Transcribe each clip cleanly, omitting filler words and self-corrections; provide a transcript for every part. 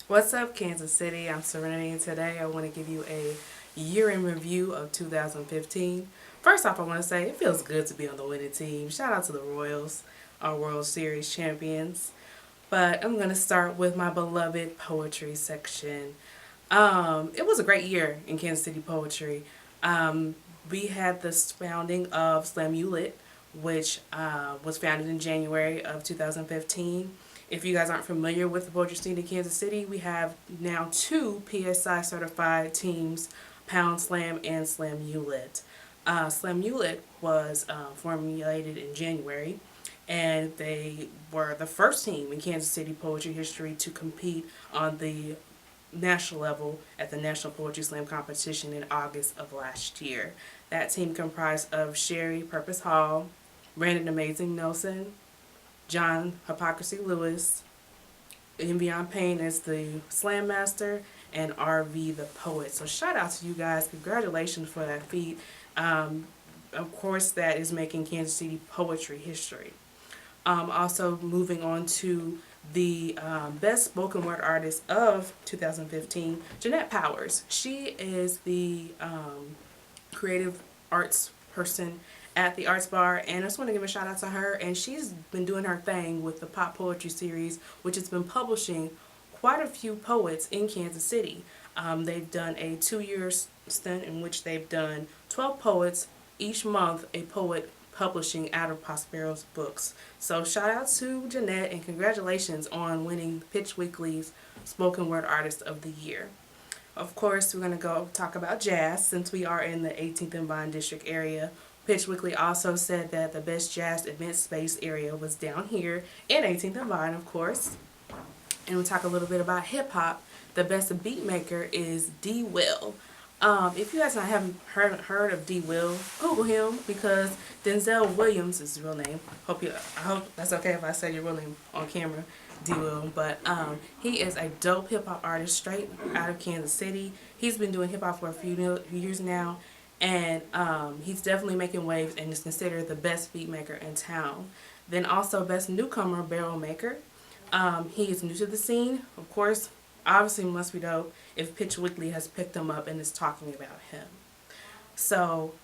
What's up, Kansas City? I'm Serenity, and today I want to give you a year in review of 2015. First off, I want to say it feels good to be on the winning team. Shout out to the Royals, our World Series champions. But I'm going to start with my beloved poetry section. It was a great year in Kansas City poetry. Um, we had the founding of Slam Ulit, which was founded in January of 2015. If you guys aren't familiar with the poetry scene in Kansas City, we have now two PSI certified teams, Pound Slam and Slam Ulit. Slam Ulit was formulated in January, and they were the first team in Kansas City poetry history to compete on the national level at the National Poetry Slam competition in August of last year. That team comprised of Sherry Purpose Hall, Brandon Amazing Nelson, John Hypocrisy Lewis, Envion Payne as the slam master, and RV the poet. So shout out to you guys. Congratulations for that feat. Of course, that is making Kansas City poetry history. Also moving on to the best spoken word artist of 2015, Jeanette Powers. She is the creative arts person at the Arts Bar, and I just want to give a shout out to her. And she's been doing her thing with the Pop Poetry Series, which has been publishing quite a few poets in Kansas City. They've done a 2 year stint in which they've done 12 poets each month, a poet publishing out of Prospero's books. So shout out to Jeanette and congratulations on winning Pitch Weekly's Spoken Word Artist of the Year. Of course, we're going to go talk about jazz since we are in the 18th and Vine District area. Pitch Weekly also said that the best jazz event space area was down here in 18th and Vine, of course. And we'll talk a little bit about hip hop. The best beat maker is D. Will. If you guys haven't heard of D. Will, Google him because Denzel Williams is his real name. I hope that's okay if I say your real name on camera, D. Will. But he is a dope hip hop artist straight out of Kansas City. He's been doing hip hop for a few years now, and he's definitely making waves and is considered the best beat maker in town. Then also best newcomer barrel maker. He is new to the scene, of course. Obviously must be dope if Pitch Weekly has picked him up and is talking about him. So,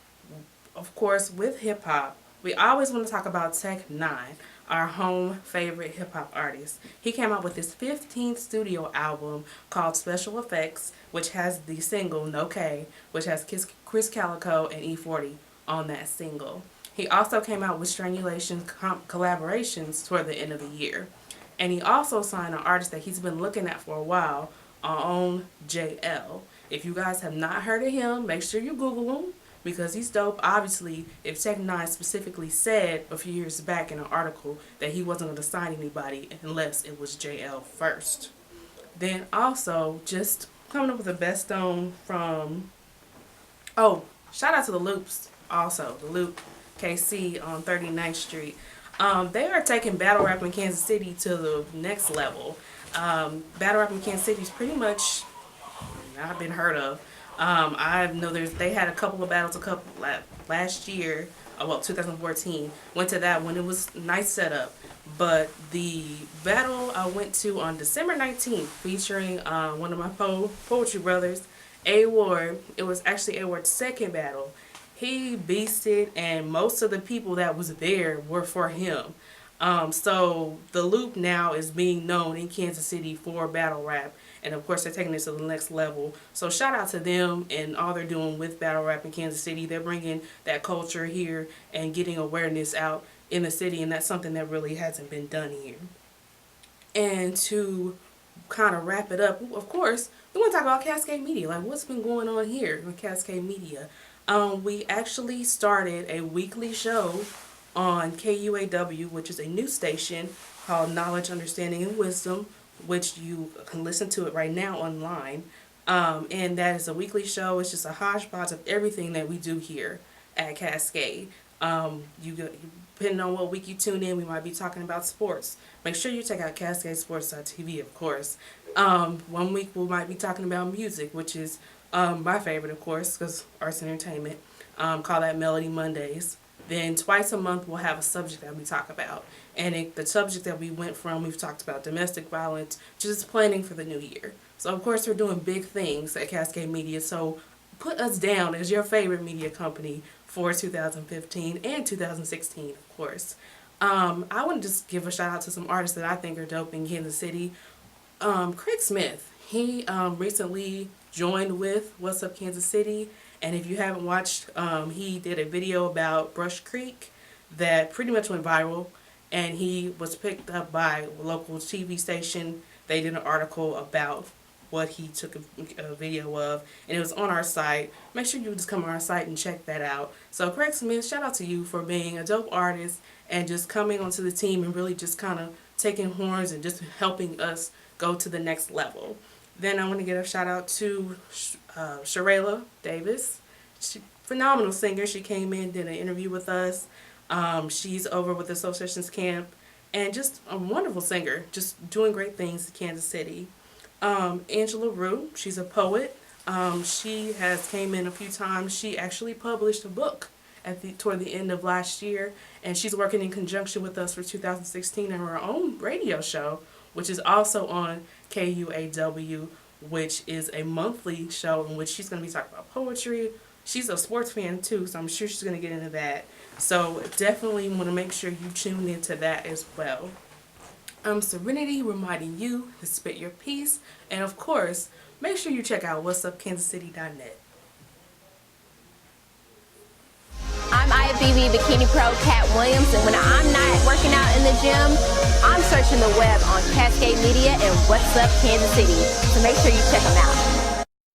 of course, with hip hop, we always want to talk about Tech Nine, our home favorite hip hop artist. He came out with his 15th studio album called Special Effects, which has the single No K, which has Chris Calico and E40 on that single. He also came out with Strangulation collaborations toward the end of the year. And he also signed an artist that he's been looking at for a while, our own JL. If you guys have not heard of him, make sure you Google him because he's dope. Obviously, if Tech Nine specifically said a few years back in an article that he wasn't going to sign anybody unless it was JL first. Then also, just coming up with the best stone from, oh, shout out to the Loops also, the Loop KC on 39th Street. They are taking battle rap in Kansas City to the next level. Battle rap in Kansas City is pretty much not been heard of. I know they had a couple of battles last year. 2014. Went to that one. It was nice setup. But the battle I went to on December 19th, featuring one of my poetry brothers, A.Ward. It was actually A.Ward's second battle. He beasted, and most of the people that was there were for him. So the Loop now is being known in Kansas City for battle rap, and of course they're taking it to the next level. So shout out to them and all they're doing with battle rap in Kansas City. They're bringing that culture here and getting awareness out in the city, and that's something that really hasn't been done here. And to kind of wrap it up, of course, we want to talk about Cascade Media. Like, what's been going on here with Cascade Media? We actually started a weekly show on KUAW, which is a news station called Knowledge, Understanding, and Wisdom, which you can listen to it right now online. And that is a weekly show. It's just a hodgepodge of everything that we do here at Cascade. Depending on what week you tune in, we might be talking about sports. Make sure you check out CascadeSports.tv, of course. One week we might be talking about music, which is my favorite, of course, because arts and entertainment. Call that Melody Mondays. Then twice a month we'll have a subject that we talk about. And the subject that we went from, we've talked about domestic violence, just planning for the new year. So of course we're doing big things at Cascade Media. So put us down as your favorite media company for 2015 and 2016, of course. I want to just give a shout out to some artists that I think are dope in Kansas City. Craig Smith, he recently joined with What's Up Kansas City, and if you haven't watched, he did a video about Brush Creek that pretty much went viral, and he was picked up by a local TV station. They did an article about what he took a video of, and it was on our site. Make sure you just come on our site and check that out. So Craig Smith, shout out to you for being a dope artist and just coming onto the team and really just kind of taking horns and just helping us go to the next level. Then I want to give a shout out to Sharayla Davis. Phenomenal singer. She came in, did an interview with us. She's over with the Associations Camp, and just a wonderful singer, just doing great things in Kansas City. Angela Rue, she's a poet. She has came in a few times. She actually published a book toward the end of last year, and she's working in conjunction with us for 2016 in her own radio show, which is also on KUAW, which is a monthly show in which she's going to be talking about poetry. She's a sports fan too, so I'm sure she's going to get into that. So definitely want to make sure you tune into that as well. Serenity reminding you to spit your piece, and of course, make sure you check out whatsupkansascity.net. I'm IFBB Bikini Pro Cat Williams, and when I'm not working out in the gym, I'm searching the web on Cascade Media and What's Up Kansas City. So make sure you check them out.